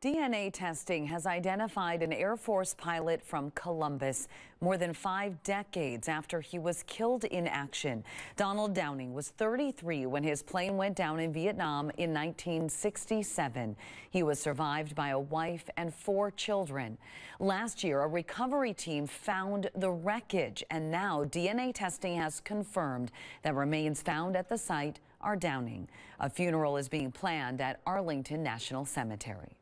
DNA testing has identified an Air Force pilot from Columbus more than 5 decades after he was killed in action. Donald Downing was 33 when his plane went down in Vietnam in 1967. He was survived by a wife and 4 children. Last year, a recovery team found the wreckage, and now DNA testing has confirmed that remains found at the site are Downing. A funeral is being planned at Arlington National Cemetery.